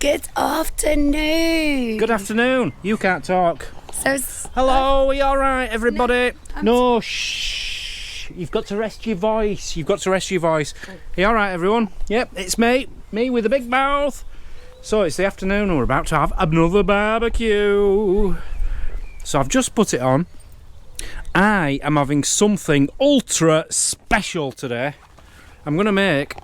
Good afternoon. Good afternoon. You can't talk. So, hello, are you alright, everybody? No, shh. You've got to rest your voice. Are you alright, everyone? Yep, it's me. Me with a big mouth. So it's the afternoon and we're about to have another barbecue. So I've just put it on. I am having something ultra special today. I'm going to make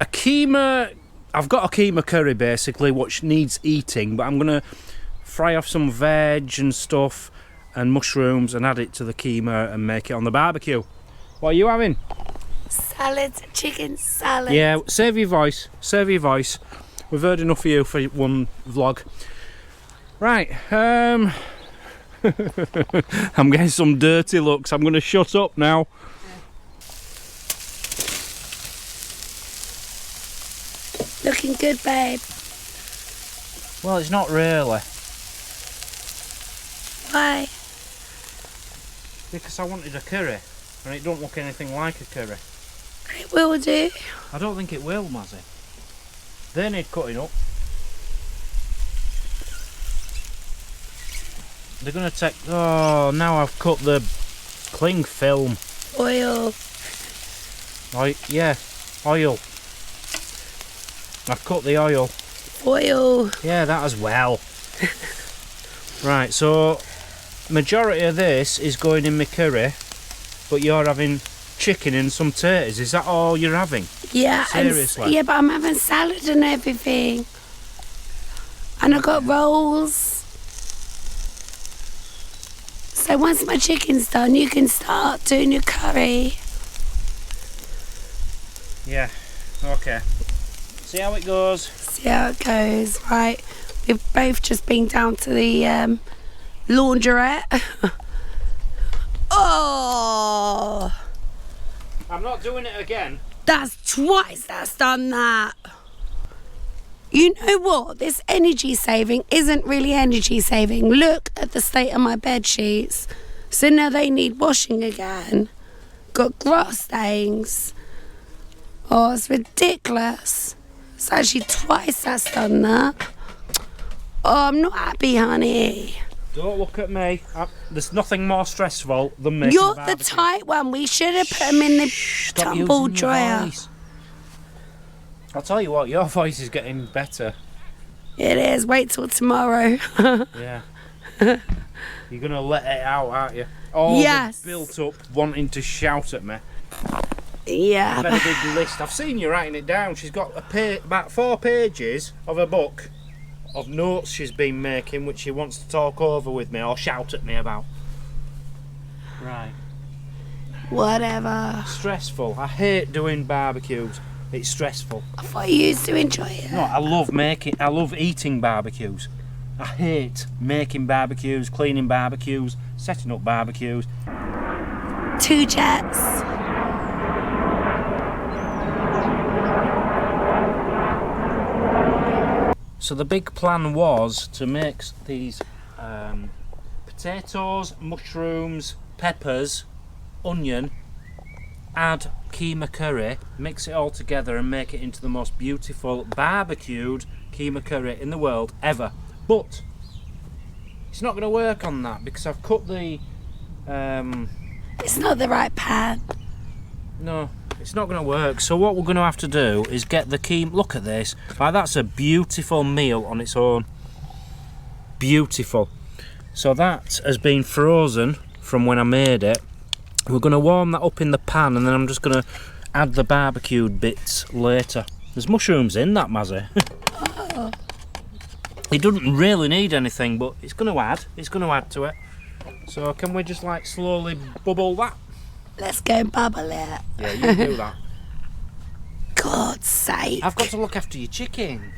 a keema. I've got a keema curry basically, which needs eating, but I'm going to fry off some veg and stuff and mushrooms and add it to the keema and make it on the barbecue. What are you having? Salad, chicken salad. Yeah, save your voice. We've heard enough of you for one vlog. Right, I'm getting some dirty looks. I'm going to shut up now. Looking good, babe. Well, it's not really. Why? Because I wanted a curry, and it don't look anything like a curry. It will do. I don't think it will, Mazzy. They need cutting up. They're going to take... Oh, now I've cut the cling film. Oil. Yeah, oil. I've cut the oil. Oil. Yeah, that as well. Right, so majority of this is going in my curry, but you're having chicken and some taters. Is that all you're having? Yeah. Seriously? Yeah, but I'm having salad and everything. And I got rolls. So once my chicken's done, you can start doing your curry. Yeah, okay. See how it goes. See how it goes. Right, we've both just been down to the laundrette. Oh! I'm not doing it again. That's twice that's done that. You know what? This energy saving isn't really energy saving. Look at the state of my bed sheets. So now they need washing again. Got grass stains. Oh, it's ridiculous. It's actually twice that's done that. Oh, I'm not happy, honey. Don't look at me. There's nothing more stressful than making You're a barbecue. the tight one. We should have put them in the tumble dryer. I'll tell you what, your voice is getting better. It is. Wait till tomorrow. Yeah. You're going to let it out, aren't you? All yes. the built up wanting to shout at me. Yeah. I've had a big list. I've seen you writing it down. She's got about 4 pages of a book of notes she's been making, which she wants to talk over with me or shout at me about. Right. Whatever. Stressful. I hate doing barbecues. It's stressful. I thought you used to enjoy it. No, I love eating barbecues. I hate making barbecues, cleaning barbecues, setting up barbecues. 2 jets. So the big plan was to make these potatoes, mushrooms, peppers, onion, add keema curry, mix it all together and make it into the most beautiful barbecued keema curry in the world ever. But it's not going to work on that because I've cut the... It's not the right pan. No, it's not going to work. So what we're going to have to do is get the keema... Look at this. Like, that's a beautiful meal on its own. Beautiful. So that has been frozen from when I made it. We're going to warm that up in the pan and then I'm just going to add the barbecued bits later. There's mushrooms in that, Mazzy. Oh. It doesn't really need anything, but it's going to add. It's going to add to it. So can we just like slowly bubble that? Let's go bubble it. Yeah, you do that. God's sake. I've got to look after your chicken.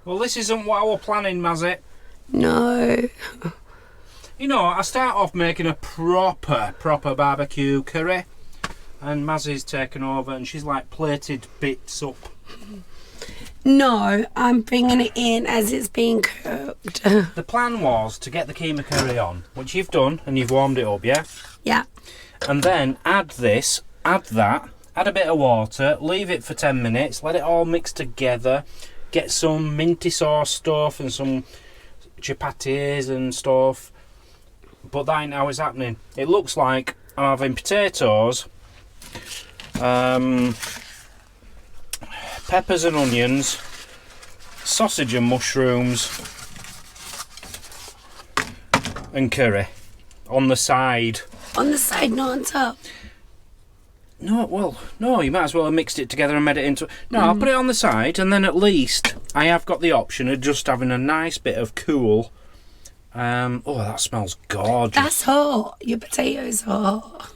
Well, this isn't what I was planning, Mazzy. No. You know, I start off making a proper barbecue curry, and Mazzy's taken over and she's like plated bits up. No, I'm bringing it in as it's being cooked. The plan was to get the keema curry on, which you've done and you've warmed it up, yeah? Yeah. And then add this, add that, Add a bit of water, leave it for 10 minutes, let it all mix together, get some minty sauce stuff and some chapatis and stuff. But that ain't how it's happening. It looks like I'm having potatoes, peppers and onions, sausage and mushrooms, and curry on the side. On the side, not on top. No, well, no, you might as well have mixed it together and made it into... No, I'll put it on the side, and then at least I have got the option of just having a nice bit of cool. Oh, that smells gorgeous. That's hot. Your potatoes are hot.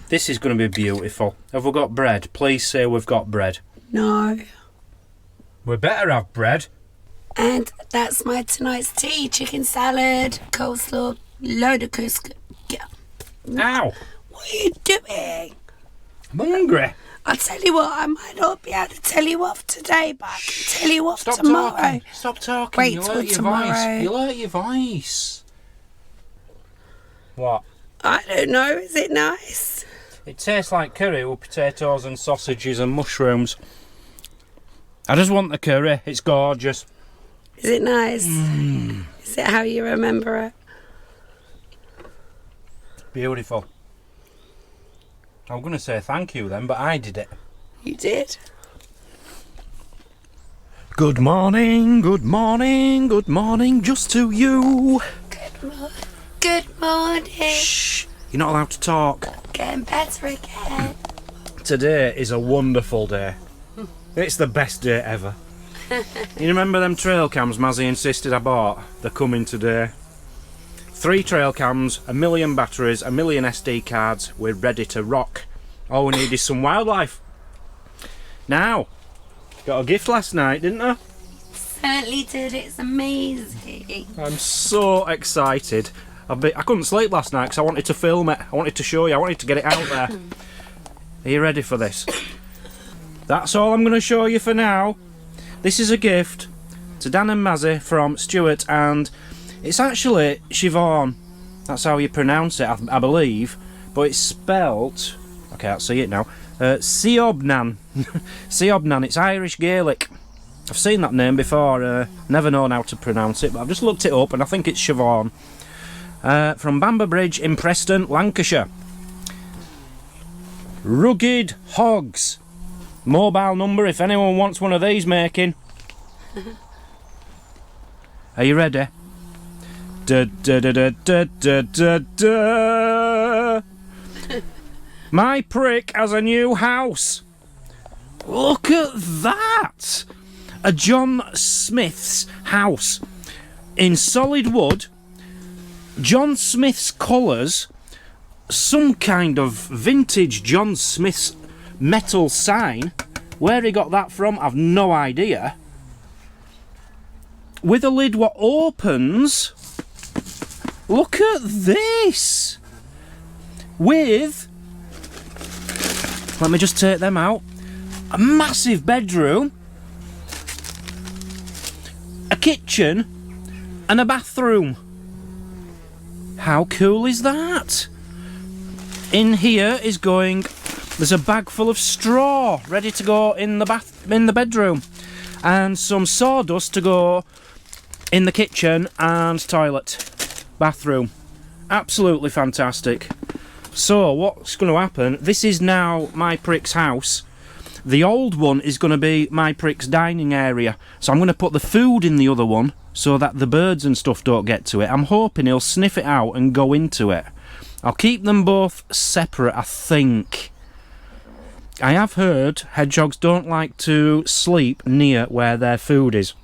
This is going to be beautiful. Have we got bread? Please say we've got bread. No. We better have bread. And that's my tonight's tea. Chicken salad, coleslaw, load of couscous. Ow! What are you doing? I'm hungry. I'll tell you what, I might not be able to tell you off today, but I can tell you off Stop tomorrow. Talking. Stop talking. Wait You'll till hurt your tomorrow. voice. You'll hurt your voice. What? I don't know, is it nice? It tastes like curry with potatoes and sausages and mushrooms. I just want the curry. It's gorgeous. Is it nice? Is it how you remember it? Beautiful. I'm going to say thank you then, but I did it. You did? Good morning, good morning, good morning, just to you. Good morning. Shh, you're not allowed to talk. Getting better again. Today is a wonderful day. It's the best day ever. You remember them trail cams Mazzy insisted I bought? They're coming today. 3 trail cams, 1 million batteries, 1 million SD cards. We're ready to rock. All we need is some wildlife. Now, got a gift last night, didn't I? Certainly did. It's amazing. I'm so excited. I couldn't sleep last night because I wanted to film it. I wanted to show you. I wanted to get it out there. Are you ready for this? That's all I'm going to show you for now. This is a gift to Dan and Mazzy from Stuart, and it's actually Siobhan. That's how you pronounce it, I believe. But it's spelt... I can't see it now. Siobnan. Siobnan. It's Irish Gaelic. I've seen that name before. Never known how to pronounce it, but I've just looked it up, and I think it's Siobhan. From Bamber Bridge in Preston, Lancashire. Rugged Hogs. Mobile number if anyone wants one of these making. Are you ready? Da, da, da, da, da, da, da, da. My prick has a new house. Look at that! A John Smith's house in solid wood. John Smith's colours. Some kind of vintage John Smith's metal sign. Where he got that from, I've no idea. With a lid what opens. Look at this. With, let me just take them out, a massive bedroom, a kitchen and a bathroom. How cool is that? In here is going, there's a bag full of straw ready to go in the bedroom, and some sawdust to go in the kitchen and toilet, bathroom. Absolutely fantastic. So what's going to happen, this is now my prick's house. The old one is going to be my prick's dining area, so I'm going to put the food in the other one so that the birds and stuff don't get to it. I'm hoping he'll sniff it out and go into it. I'll keep them both separate, I think. I have heard hedgehogs don't like to sleep near where their food is.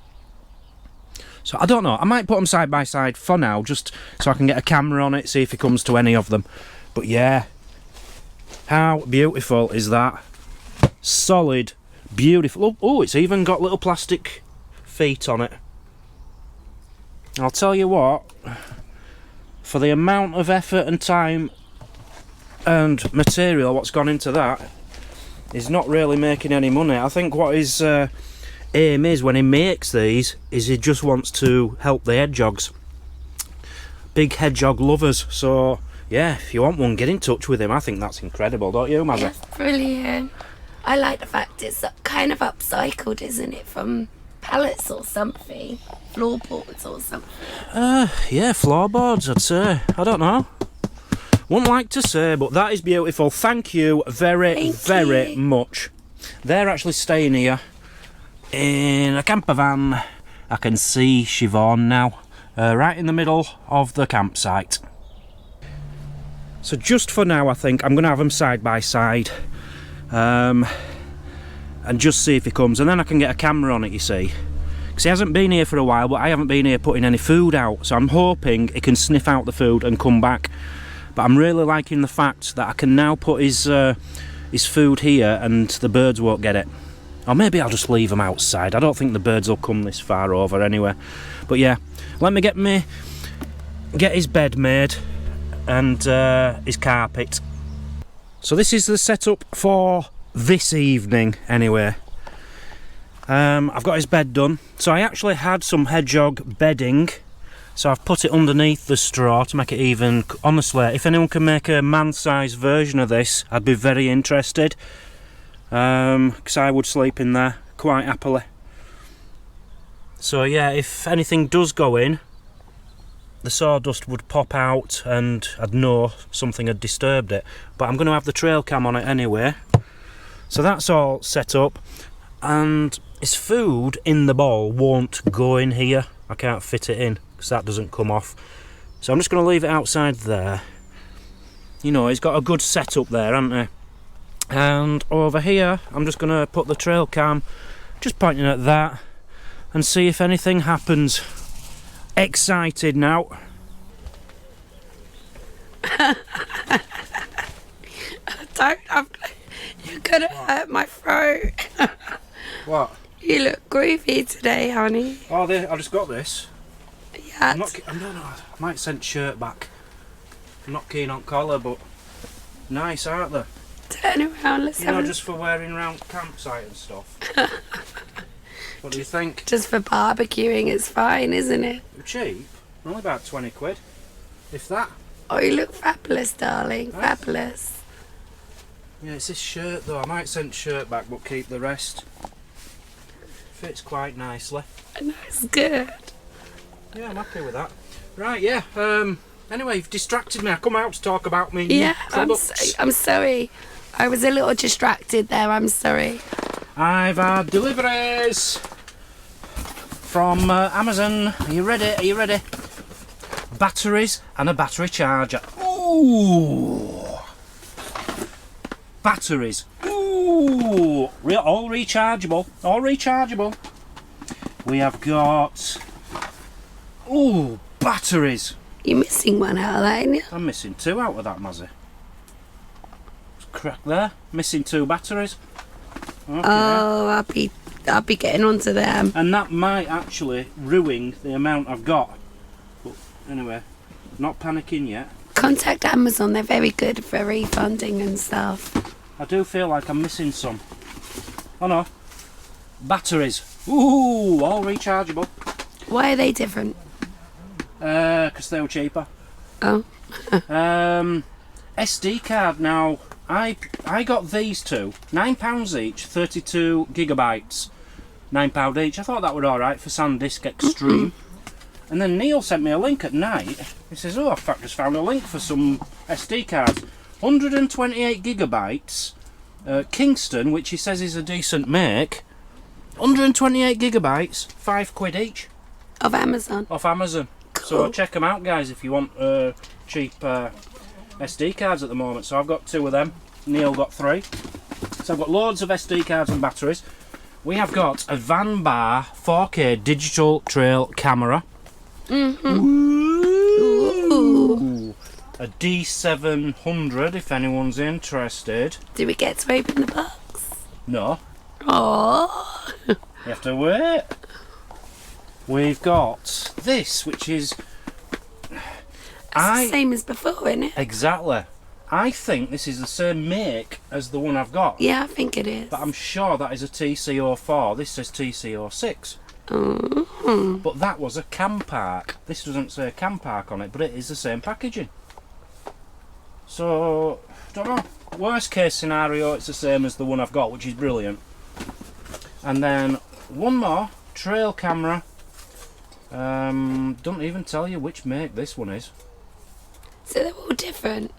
So I don't know, I might put them side by side for now, just so I can get a camera on it, see if he comes to any of them. But yeah, how beautiful is that? Solid, beautiful. Oh, it's even got little plastic feet on it. I'll tell you what, for the amount of effort and time and material what's gone into that, he's not really making any money. I think what his aim is when he makes these is he just wants to help the hedgehogs. Big hedgehog lovers, so yeah, if you want one, get in touch with him. I think that's incredible, don't you, Mazza? That's brilliant. I like the fact it's kind of upcycled, isn't it, from pallets or something, floorboards or something. Yeah, floorboards, I'd say. I don't know. Wouldn't like to say, but that is beautiful. Thank you very much. They're actually staying here in a camper van. I can see Siobhan now, right in the middle of the campsite. So just for now, I think I'm going to have them side by side, and just see if he comes, and then I can get a camera on it, you see. Because he hasn't been here for a while, but I haven't been here putting any food out, so I'm hoping he can sniff out the food and come back. But I'm really liking the fact that I can now put his food here and the birds won't get it. Or maybe I'll just leave them outside. I don't think the birds will come this far over anyway. But yeah, let me get his bed made and his carpet. So this is the setup for this evening anyway. I've got his bed done. So I actually had some hedgehog bedding, so I've put it underneath the straw to make it even. Honestly, if anyone can make a man-sized version of this, I'd be very interested, because I would sleep in there quite happily. So yeah, if anything does go in, the sawdust would pop out and I'd know something had disturbed it. But I'm going to have the trail cam on it anyway. So that's all set up, and his food in the bowl won't go in here. I can't fit it in because that doesn't come off. So I'm just going to leave it outside there. You know, he's got a good setup there, hasn't he? And over here, I'm just going to put the trail cam, just pointing at that, and see if anything happens. Excited now. You're gonna hurt my throat. What? You look groovy today, honey. Oh, I just got this. Yeah. I might send shirt back. I'm not keen on collar, but nice, aren't they? Turn around, let's have just for wearing around campsite and stuff. What do you think? Just for barbecuing, it's fine, isn't it? Cheap. Only about 20 quid. If that. Oh, you look fabulous, darling. Fabulous. Yeah, it's this shirt though. I might send shirt back, but keep the rest. Fits quite nicely. No, it's good. Yeah, I'm happy with that. Right, yeah. Anyway, you've distracted me. I come out to talk about me new products. I'm sorry. I was a little distracted there. I'm sorry. I've had deliveries from Amazon. Are you ready? Are you ready? Batteries and a battery charger. Ooh! Batteries. Ooh! All rechargeable. All rechargeable. We have got... Ooh! Batteries. You're missing one out of that, ain't you? I'm missing two out of that, Mazzy. Crack there. Missing two batteries. Okay. Oh, I'll be getting onto them. And that might actually ruin the amount I've got. But anyway, not panicking yet. Contact Amazon, they're very good for refunding and stuff. I do feel like I'm missing some. Oh no. Batteries. Ooh, all rechargeable. Why are they different? Because they were cheaper. Oh. SD card now. I got these two, £9 each, 32 gigabytes, £9 each. I thought that would alright for SanDisk Extreme. And then Neil sent me a link at night. He says, oh, I've just found a link for some SD cards. 128 gigabytes, Kingston, which he says is a decent make. 128 gigabytes, £5 each. Of Amazon? Off Amazon. Cool. So check them out, guys, if you want cheap... SD cards at the moment, so I've got two of them. Neil got three. So I've got loads of SD cards and batteries. We have got a Van Bar 4K digital trail camera. Ooh. A D700 if anyone's interested. Do we get to open the box? No. Oh. You have to wait. We've got this, which is... It's the same as before, isn't it? Exactly. I think this is the same make as the one I've got. Yeah, I think it is. But I'm sure that is a TC04. This says TC06. But that was a Cam Park. This doesn't say Cam Park on it, but it is the same packaging. So, don't know. Worst case scenario, it's the same as the one I've got, which is brilliant. And then one more trail camera. Don't even tell you which make this one is. So they're all different?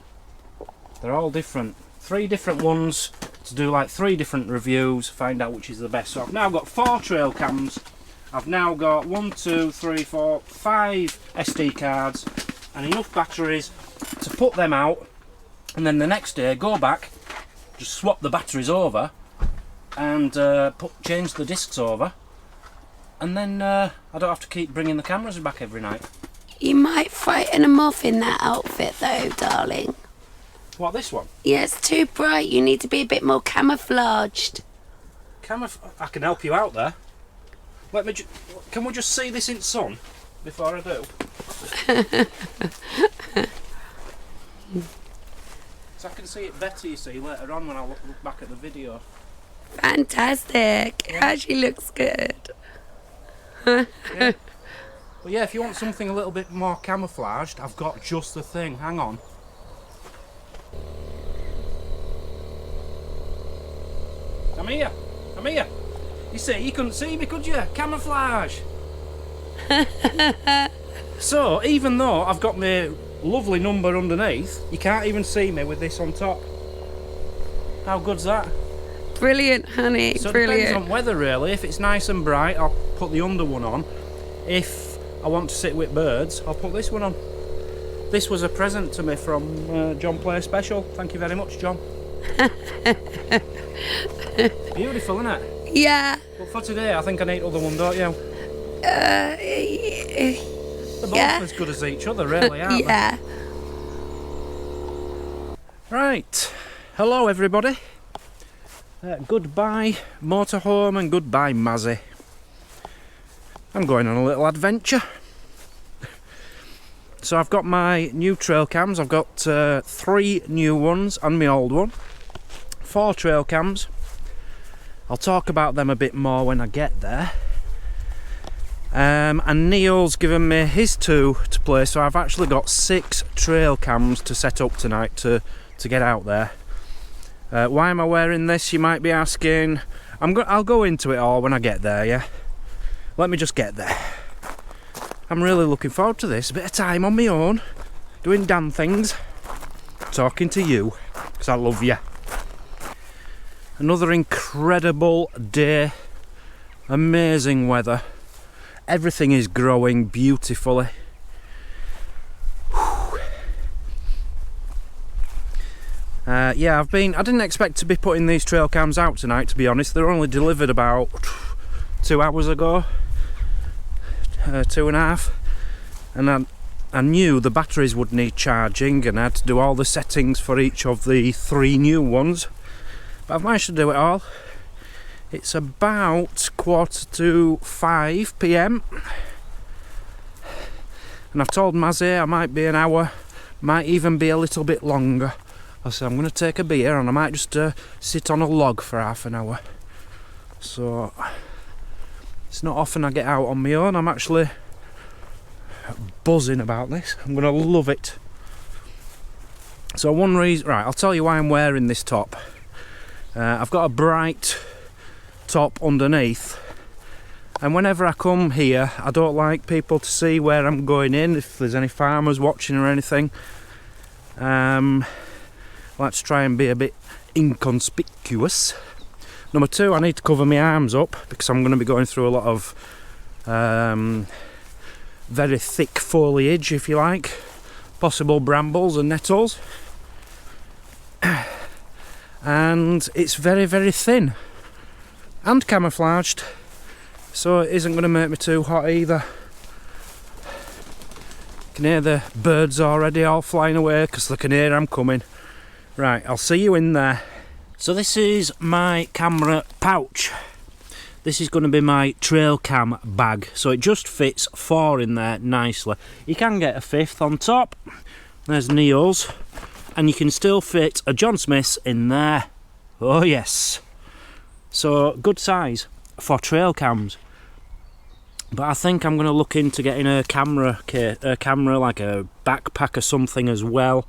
They're all different. 3 different ones to do like 3 different reviews, find out which is the best. So I've now got 4 trail cams. I've now got 1, 2, 3, 4, 5 SD cards and enough batteries to put them out, and then the next day go back, just swap the batteries over and change the discs over, and then I don't have to keep bringing the cameras back every night. You might frighten them off in that outfit though, darling. What, this one? Yeah, it's too bright. You need to be a bit more camouflaged. I can help you out there. Can we just see this in sun before I do? So I can see it better, you see, later on when I look back at the video. Fantastic. It actually looks good. Yeah. But yeah, if you want something a little bit more camouflaged, I've got just the thing. Hang on. I'm here. I'm here. You see, you couldn't see me, could you? Camouflage. So, even though I've got my lovely number underneath, you can't even see me with this on top. How good's that? Brilliant, honey. So brilliant. It depends on weather, really. If it's nice and bright, I'll put the under one on. If I want to sit with birds, I'll put this one on. This was a present to me from John Play Special. Thank you very much, John. Beautiful, isn't it? Yeah. But for today, I think I need other one, don't you? They're both as good as each other, really, aren't yeah. they? Right. Hello, everybody. Goodbye, motorhome, and goodbye, Mazzy. I'm going on a little adventure. So I've got my new trail cams. I've got 3 new ones and my old one. 4 trail cams. I'll talk about them a bit more when I get there. And Neil's given me his 2 to play, so I've actually got 6 trail cams to set up tonight to get out there. Why am I wearing this, you might be asking. I'll go into it all when I get there, yeah? Let me just get there. I'm really looking forward to this. A bit of time on my own, doing damn things, talking to you, because I love you. Another incredible day, amazing weather. Everything is growing beautifully. Yeah, I didn't expect to be putting these trail cams out tonight, to be honest. They were only delivered about 2 hours ago, 2.5, and I knew the batteries would need charging, and I had to do all the settings for each of the 3 new ones, but I've managed to do it all. It's about 4:45 p.m. and I've told Mazzy I might be an hour, might even be a little bit longer. I said I'm going to take a beer and I might just sit on a log for half an hour. So it's not often I get out on my own. I'm actually buzzing about this. I'm going to love it. So one reason, right, I'll tell you why I'm wearing this top. I've got a bright top underneath, and whenever I come here I don't like people to see where I'm going in, if there's any farmers watching or anything. Let's try and be a bit inconspicuous. Number 2, I need to cover my arms up because I'm going to be going through a lot of very thick foliage, if you like, possible brambles and nettles, and it's very, very thin and camouflaged, so it isn't going to make me too hot either. You can hear the birds already all flying away because they can hear I'm coming. Right, I'll see you in there. So this is my camera pouch. This is going to be my trail cam bag, so it just fits 4 in there nicely. You can get a 5th on top. There's Neil's, and you can still fit a John Smith's in there. Oh yes. So good size for trail cams. But I think I'm going to look into getting a camera like a backpack or something as well,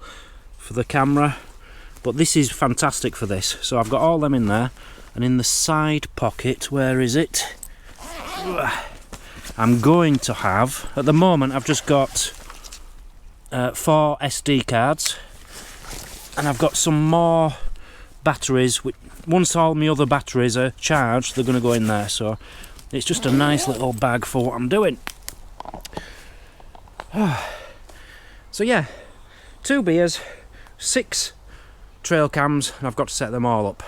for the camera, but this is fantastic for this. So I've got all them in there, and in the side pocket, where is it? I'm going to have, at the moment I've just got 4 SD cards, and I've got some more batteries. Once all my other batteries are charged, they're going to go in there, so it's just a nice little bag for what I'm doing. So yeah, 2 beers, 6 trail cams, and I've got to set them all up.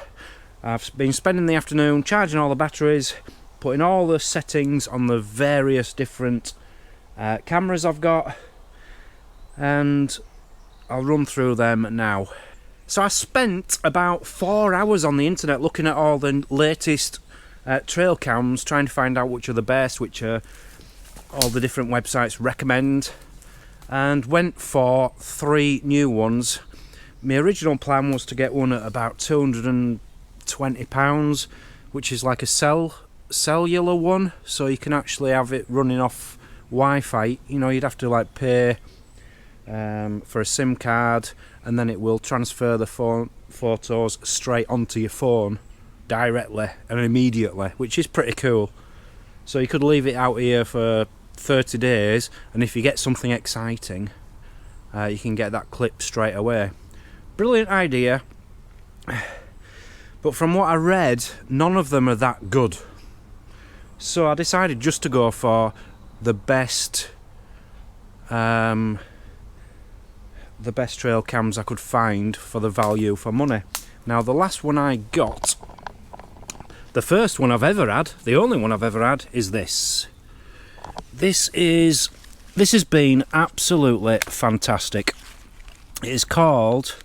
I've been spending the afternoon charging all the batteries, putting all the settings on the various different cameras I've got, and I'll run through them now. So I spent about 4 hours on the internet looking at all the latest trail cams, trying to find out which are the best, which are all the different websites recommend, and went for 3 new ones. My original plan was to get one at about £220, which is like a cellular one, so you can actually have it running off Wi-Fi. You know, you'd have to like pay for a SIM card, and then it will transfer the photos straight onto your phone directly and immediately, which is pretty cool. So you could leave it out here for 30 days, and if you get something exciting, you can get that clip straight away. Brilliant idea, but from what I read, none of them are that good. So I decided just to go for the best trail cams I could find for the value for money. Now the last one I got, the first one I've ever had, the only one I've ever had, is this. This has been absolutely fantastic. It is called,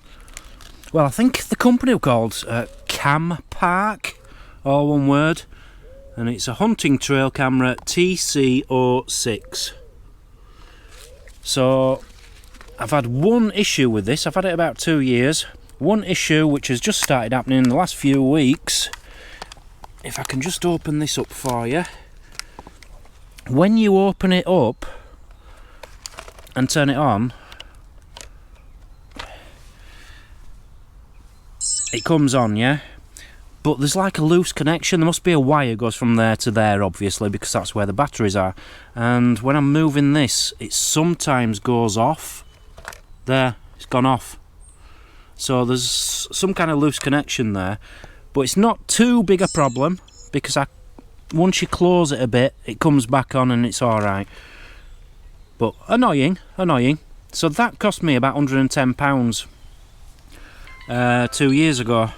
well, I think the company are called Cam Park, all one word, and it's a hunting trail camera TC06. So I've had one issue with this. I've had it about 2 years. One issue which has just started happening in the last few weeks. If I can just open this up for you. When you open it up and turn it on, it comes on, yeah? But there's like a loose connection. There must be a wire goes from there to there, obviously, because that's where the batteries are. And when I'm moving this, it sometimes goes off. There, it's gone off. So there's some kind of loose connection there. But it's not too big a problem, because once you close it a bit, it comes back on and it's alright. But annoying. So that cost me about £110 2 years ago.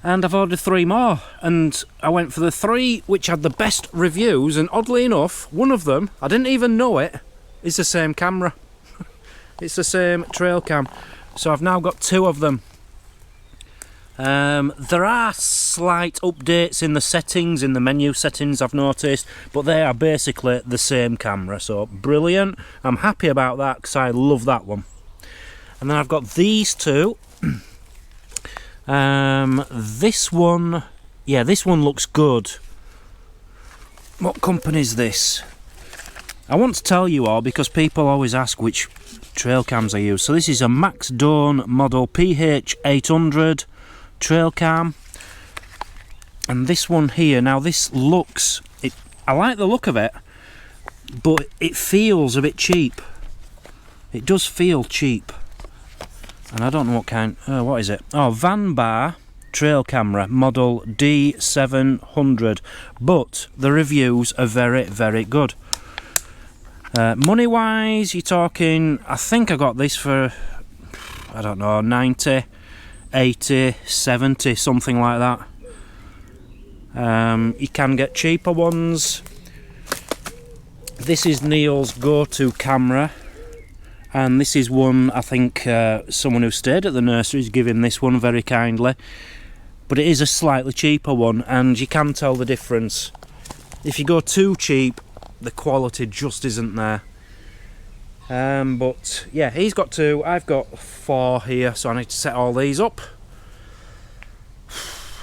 And I've ordered 3 more, and I went for the 3 which had the best reviews, and oddly enough, one of them, I didn't even know it, is the same camera. It's the same trail cam. So I've now got 2 of them. There are slight updates in the settings, in the menu settings, I've noticed, but they are basically the same camera, so brilliant. I'm happy about that because I love that one. And then I've got these 2. This one, yeah, this one looks good. What company is this? I want to tell you all because people always ask which trail cams I use. So this is a Max Dawn model PH800 trail cam, and this one here, now this looks, I like the look of it, but it feels a bit cheap. It does feel cheap. And I don't know what kind, what is it? Oh, Vanbar trail camera, model D700. But the reviews are very, very good. Money-wise, you're talking, I think I got this for, I don't know, 90, 80, 70, something like that. You can get cheaper ones. This is Neil's go-to camera. And this is one, I think, someone who stayed at the nursery is giving this one very kindly. But it is a slightly cheaper one, and you can tell the difference. If you go too cheap, the quality just isn't there. But, yeah, he's got 2, I've got 4 here, so I need to set all these up.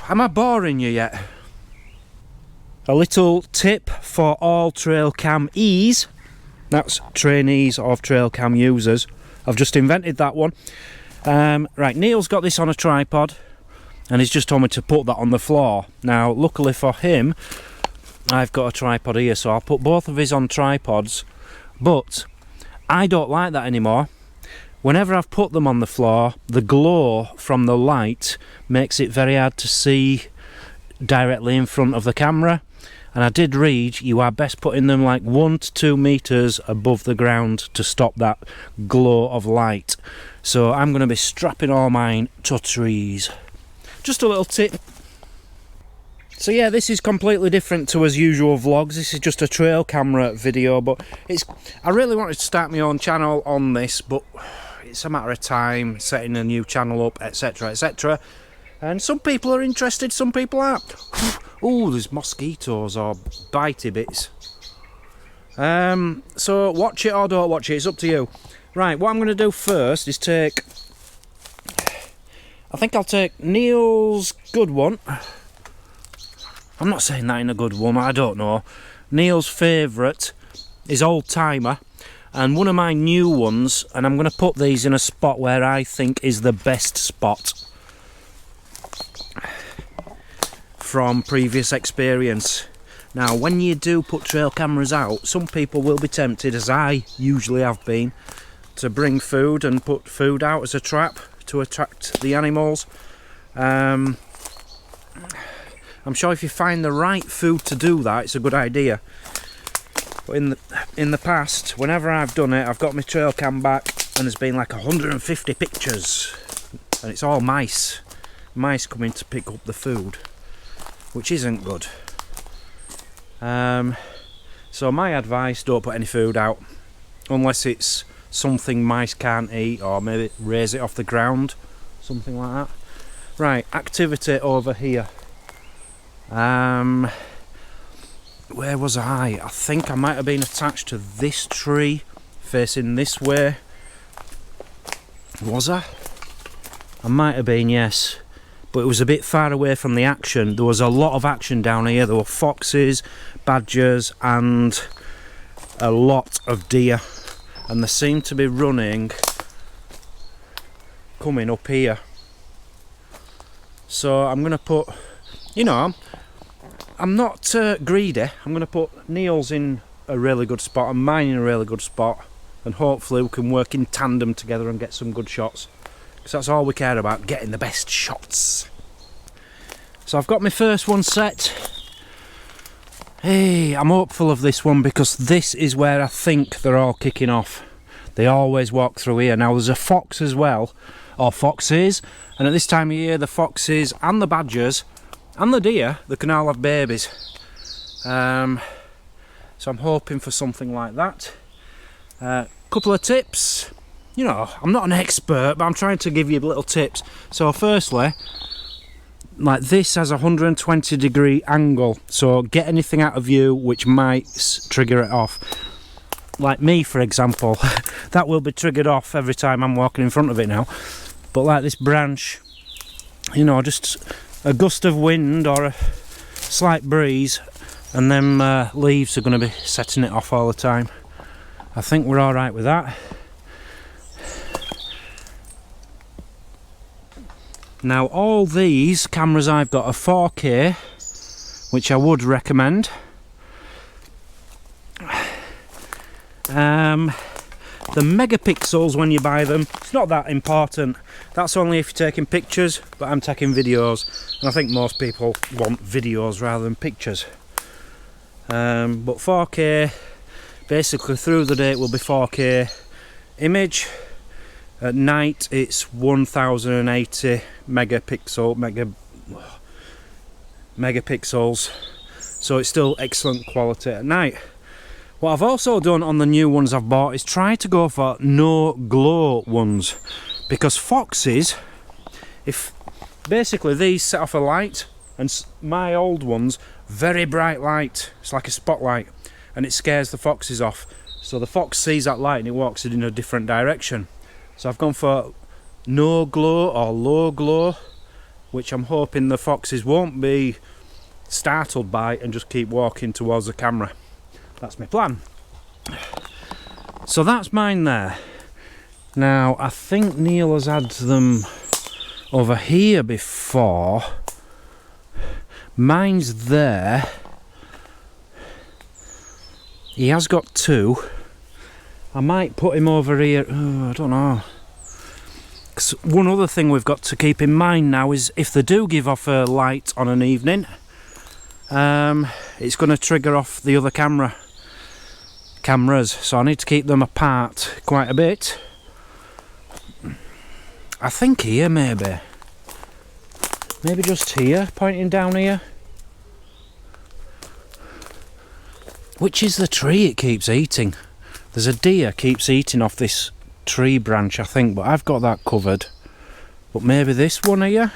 Am I boring you yet? A little tip for all trail cam-ees. That's trainees of trail cam users. I've just invented that one. Right, Neil's got this on a tripod, and he's just told me to put that on the floor. Now, luckily for him, I've got a tripod here, so I'll put both of his on tripods, but I don't like that anymore. Whenever I've put them on the floor, the glow from the light makes it very hard to see directly in front of the camera. And I did read you are best putting them like 1 to 2 meters above the ground to stop that glow of light. So I'm going to be strapping all mine to trees. Just a little tip. So yeah, this is completely different to as usual vlogs. This is just a trail camera video, but I really wanted to start my own channel on this, but it's a matter of time, setting a new channel up, etc, etc. And some people are interested, some people aren't. Oh, there's mosquitoes or bitey bits. So watch it or don't watch it, it's up to you. Right, what I'm going to do first is I think I'll take Neil's good one. I'm not saying that in a good one, I don't know. Neil's favourite is Old Timer, and one of my new ones, and I'm going to put these in a spot where I think is the best spot from previous experience. Now, when you do put trail cameras out, some people will be tempted, as I usually have been, to bring food and put food out as a trap to attract the animals. I'm sure if you find the right food to do that, it's a good idea. But in the past, whenever I've done it, I've got my trail cam back and there's been like 150 pictures, and it's all mice coming to pick up the food, which isn't good. So my advice, don't put any food out unless it's something mice can't eat, or maybe raise it off the ground, something like that. Right, activity over here. Where was I? I think I might have been attached to this tree facing this way. Was I? I might have been, yes. But it was a bit far away from the action. There was a lot of action down here. There were foxes, badgers, and a lot of deer. And they seemed to be coming up here. So I'm going to put, you know, I'm not greedy. I'm going to put Neil's in a really good spot and mine in a really good spot, and hopefully we can work in tandem together and get some good shots, because that's all we care about, getting the best shots. So I've got my first one set. Hey, I'm hopeful of this one because this is where I think they're all kicking off. They always walk through here. Now there's a fox as well, or foxes, and at this time of year the foxes and the badgers and the deer, they can all have babies. So I'm hoping for something like that. Couple of tips. You know, I'm not an expert, but I'm trying to give you little tips. So firstly, like this has a 120 degree angle, so get anything out of view which might trigger it off. Like me, for example, that will be triggered off every time I'm walking in front of it now. But like this branch, you know, just a gust of wind or a slight breeze and them leaves are going to be setting it off all the time. I think we're all right with that. Now all these cameras I've got are 4K, which I would recommend. The megapixels when you buy them, it's not that important. That's only if you're taking pictures, but I'm taking videos, and I think most people want videos rather than pictures. But 4K, basically through the day it will be 4K image. At night it's 1080 megapixels, so it's still excellent quality at night. What I've also done on the new ones I've bought is try to go for no glow ones, because foxes, if basically these set off a light, and my old ones, very bright light, it's like a spotlight, and it scares the foxes off. So the fox sees that light and it walks in a different direction. So I've gone for no glow or low glow, which I'm hoping the foxes won't be startled by and just keep walking towards the camera. That's my plan. So that's mine there. Now, I think Neil has had them over here before. Mine's there. He has got 2. I might put him over here. Oh, I don't know. 'Cause one other thing we've got to keep in mind now is if they do give off a light on an evening, it's going to trigger off the other cameras. So I need to keep them apart quite a bit. I think here maybe. Maybe just here, pointing down here. Which is the tree it keeps eating? There's a deer keeps eating off this tree branch, I think, but I've got that covered. But maybe this one here?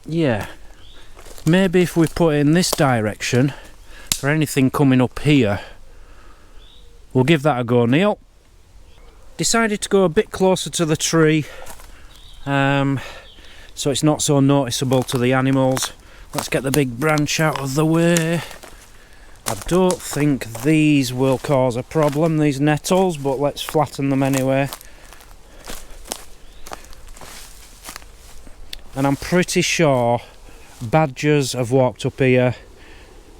Yeah. Maybe if we put it in this direction, for anything coming up here, we'll give that a go, Neil. Decided to go a bit closer to the tree, so it's not so noticeable to the animals. Let's get the big branch out of the way. I don't think these will cause a problem, these nettles, but let's flatten them anyway. And I'm pretty sure badgers have walked up here,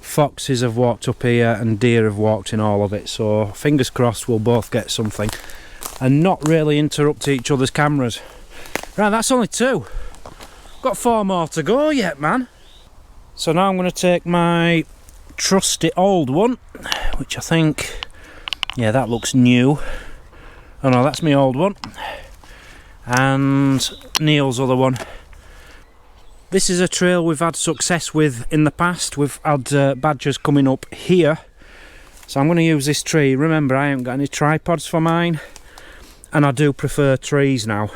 foxes have walked up here, and deer have walked in all of it. So fingers crossed we'll both get something and not really interrupt each other's cameras. Right, that's only 2. Got 4 more to go yet, man. So now I'm going to take my trusty old one, which I think, yeah, that looks new. Oh no, that's my old one. And Neil's other one. This is a trail we've had success with in the past. We've had badgers coming up here. So I'm going to use this tree. Remember, I haven't got any tripods for mine, and I do prefer trees now.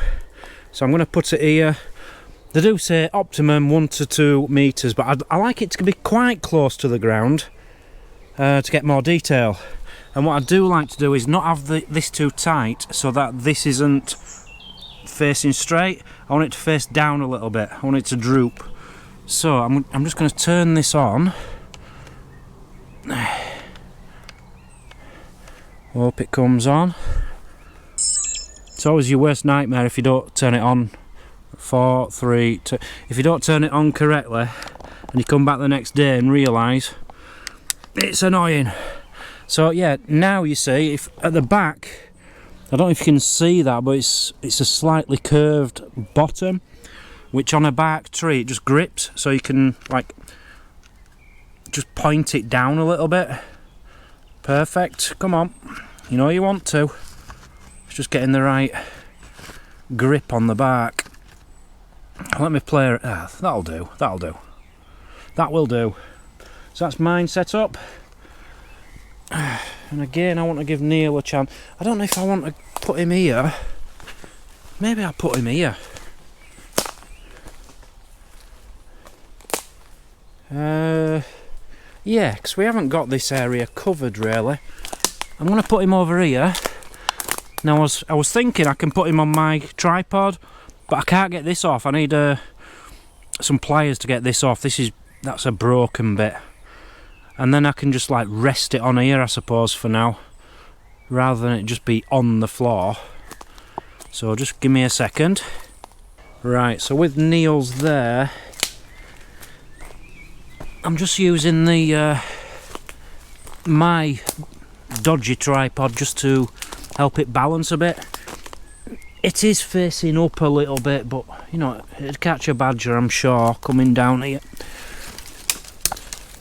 So I'm going to put it here. They do say optimum 1 to 2 metres, but I like it to be quite close to the ground to get more detail. And what I do like to do is not have this too tight so that this isn't facing straight. I want it to face down a little bit. I want it to droop. So I'm just going to turn this on. Hope it comes on. It's always your worst nightmare if you don't turn it on. 4, 3, 2. If you don't turn it on correctly and you come back the next day and realise it's annoying. So yeah, now you see, if at the back, I don't know if you can see that, but it's a slightly curved bottom, which on a bark tree it just grips, so you can like just point it down a little bit. Perfect. Come on, you know you want to. It's just getting the right grip on the bark. Let me play it. That'll do. That'll do. That will do. So that's mine set up. And again, I want to give Neil a chance. I don't know if I want to put him here. Maybe I'll put him here. Yeah, because we haven't got this area covered really. I'm going to put him over here. Now I was thinking I can put him on my tripod, but I can't get this off. I need some pliers to get this off. That's a broken bit. And then I can just like rest it on here, I suppose, for now, rather than it just be on the floor. So just give me a second. Right, so with Neil's there, I'm just using the my dodgy tripod just to help it balance a bit. It is facing up a little bit, but you know, it'd catch a badger, I'm sure, coming down here.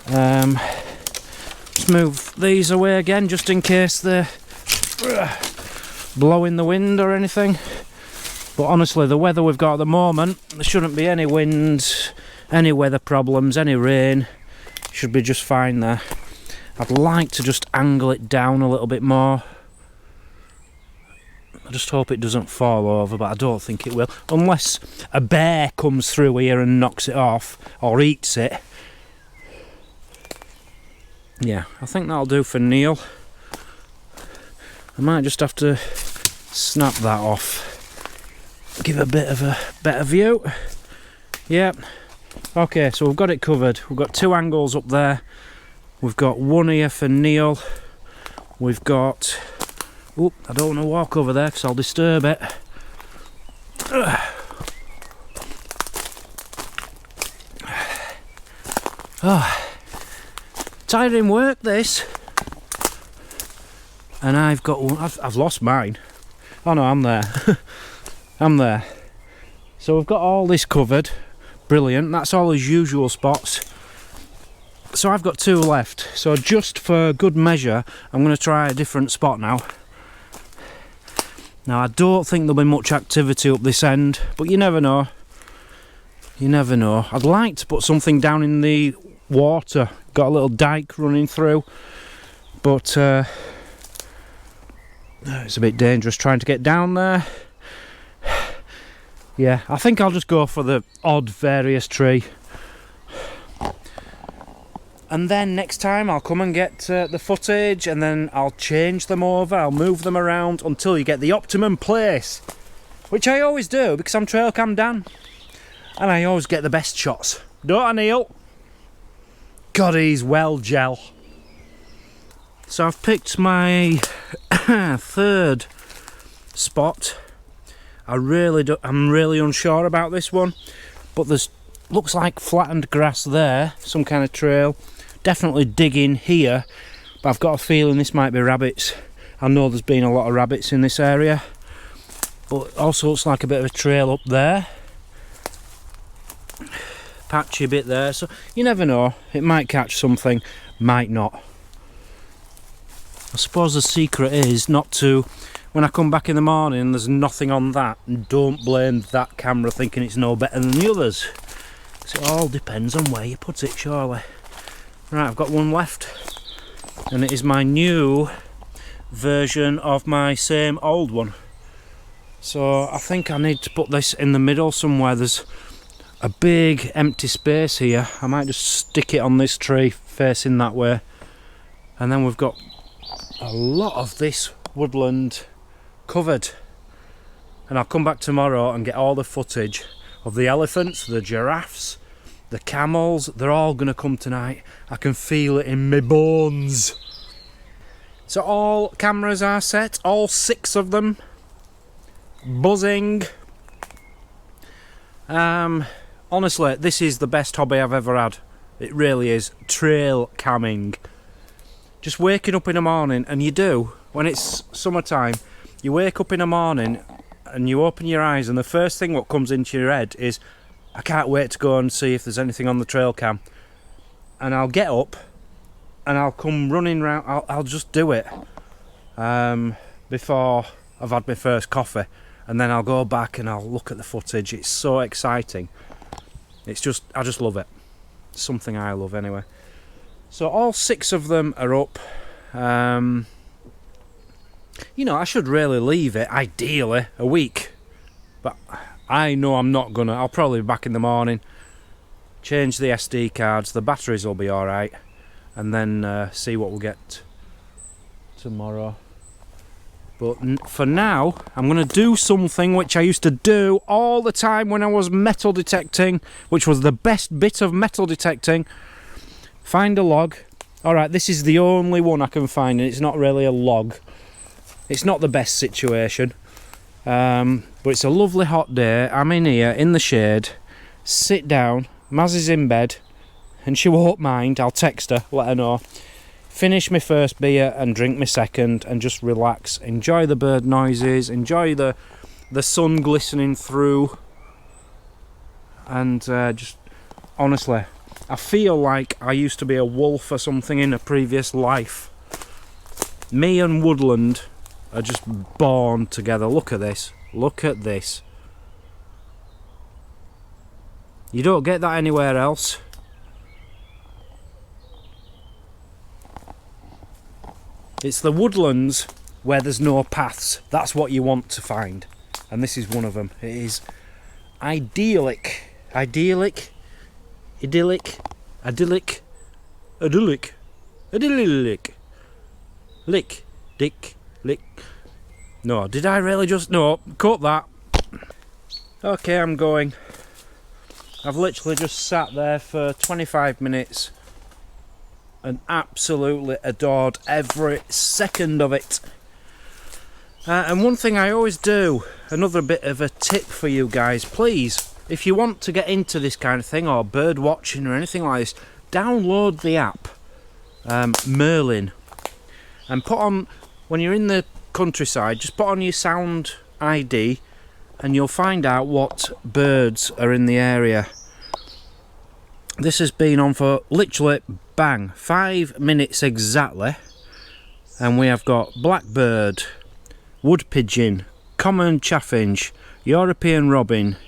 Let's move these away again, just in case they're blowing the wind or anything. But honestly, the weather we've got at the moment, there shouldn't be any wind, any weather problems, any rain. Should be just fine there. I'd like to just angle it down a little bit more. I just hope it doesn't fall over, but I don't think it will. Unless a bear comes through here and knocks it off, or eats it. Yeah, I think that'll do for Neil. I might just have to snap that off. Give a bit of a better view. Yep. Okay, so we've got it covered. We've got 2 angles up there. We've got one here for Neil. We've got Oop, I don't want to walk over there because I'll disturb it. Oh, tiring work this. And I've got one. I've lost mine. Oh no, I'm there. I'm there. So we've got all this covered. Brilliant. That's all his usual spots. So I've got 2 left. So just for good measure, I'm going to try a different spot now. Now I don't think there'll be much activity up this end, but you never know. You never know. I'd like to put something down in the water. Got a little dike running through, but it's a bit dangerous trying to get down there. Yeah, I think I'll just go for the odd various tree. And then next time I'll come and get the footage, and then I'll change them over, I'll move them around until you get the optimum place. Which I always do, because I'm trail cam Dan. And I always get the best shots. Don't I, Neil? God, he's well gel. So I've picked my 3rd spot. I'm really unsure about this one, but there's looks like flattened grass there, some kind of trail. Definitely digging here, but I've got a feeling this might be rabbits. I know there's been a lot of rabbits in this area, but also looks like a bit of a trail up there. Patchy bit there, so you never know, it might catch something, might not. I suppose the secret is not to, when I come back in the morning and there's nothing on that, and don't blame that camera thinking it's no better than the others. It all depends on where you put it, surely. Right, I've got one left, and it is my new version of my same old one. So I think I need to put this in the middle somewhere. There's a big empty space here. I might just stick it on this tree facing that way, and then we've got a lot of this woodland covered. And I'll come back tomorrow and get all the footage of the elephants, the giraffes, the camels. They're all going to come tonight. I can feel it in my bones. So all cameras are set, all 6 of them. Buzzing. Honestly, this is the best hobby I've ever had. It really is. Trail camming. Just waking up in the morning, and you do, when it's summertime, you wake up in the morning and you open your eyes, and the first thing what comes into your head is, I can't wait to go and see if there's anything on the trail cam. And I'll get up and I'll come running round. I'll just do it before I've had my first coffee, and then I'll go back and I'll look at the footage. It's so exciting. It's just, I just love it. It's something I love anyway. So all 6 of them are up. You know, I should really leave it, ideally, a week. But I know I'm not gonna. I'll probably be back in the morning, change the SD cards, the batteries will be alright, and then see what we'll get tomorrow. But for now, I'm going to do something which I used to do all the time when I was metal detecting, which was the best bit of metal detecting. Find a log. Alright, this is the only one I can find, and it's not really a log. It's not the best situation. But it's a lovely hot day. I'm in here, in the shade. Sit down. Maz is in bed, and she won't mind. I'll text her, let her know. Finish my first beer and drink my second, and just relax. Enjoy the bird noises. Enjoy the sun glistening through. And just, honestly, I feel like I used to be a wolf or something in a previous life. Me and woodland are just born together. Look at this. Look at this. You don't get that anywhere else. It's the woodlands where there's no paths. That's what you want to find. And this is one of them. It is idyllic. Idyllic. Idyllic. Idyllic. Idyllic. Idyllic. Lick. Dick. Lick. No, did I really just... No, cut that. Okay, I'm going. I've literally just sat there for 25 minutes and absolutely adored every second of it. And one thing I always do, another bit of a tip for you guys, please, if you want to get into this kind of thing, or bird watching or anything like this, download the app Merlin, and put on, when you're in the countryside, just put on your sound ID and you'll find out what birds are in the area. This has been on for literally bang 5 minutes exactly, and we have got blackbird, wood pigeon, common chaffinch, European robin,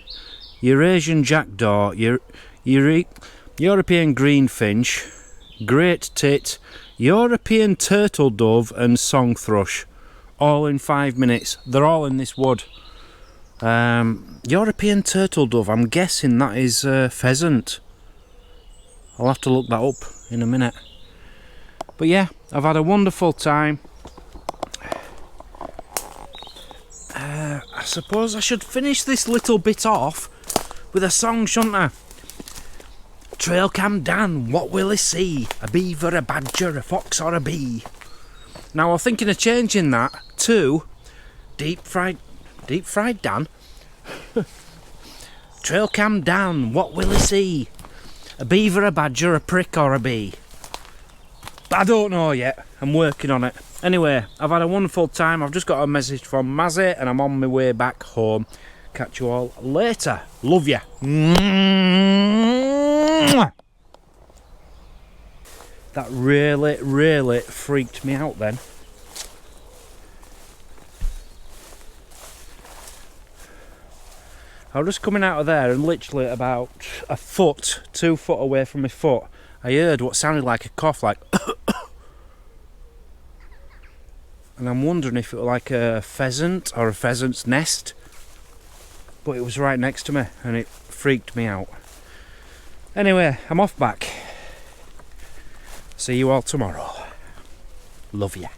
Eurasian jackdaw, European greenfinch, great tit, European turtle dove and song thrush, all in 5 minutes. They're all in this wood. European turtle dove, I'm guessing that is pheasant. I'll have to look that up in a minute. But yeah, I've had a wonderful time. I suppose I should finish this little bit off with a song, shouldn't I? Trail cam Dan, what will he see? A beaver, a badger, a fox or a bee? Now I'm thinking of changing that to deep fried Dan. Trail cam Dan, what will he see? A beaver, a badger, a prick or a bee? But I don't know yet. I'm working on it. Anyway, I've had a wonderful time. I've just got a message from Mazzy and I'm on my way back home. Catch you all later. Love ya. That really freaked me out then. I was just coming out of there and literally about a foot, 2 foot away from my foot, I heard what sounded like a cough, like and I'm wondering if it was like a pheasant or a pheasant's nest, but it was right next to me and it freaked me out. Anyway, I'm off back. See you all tomorrow. Love ya.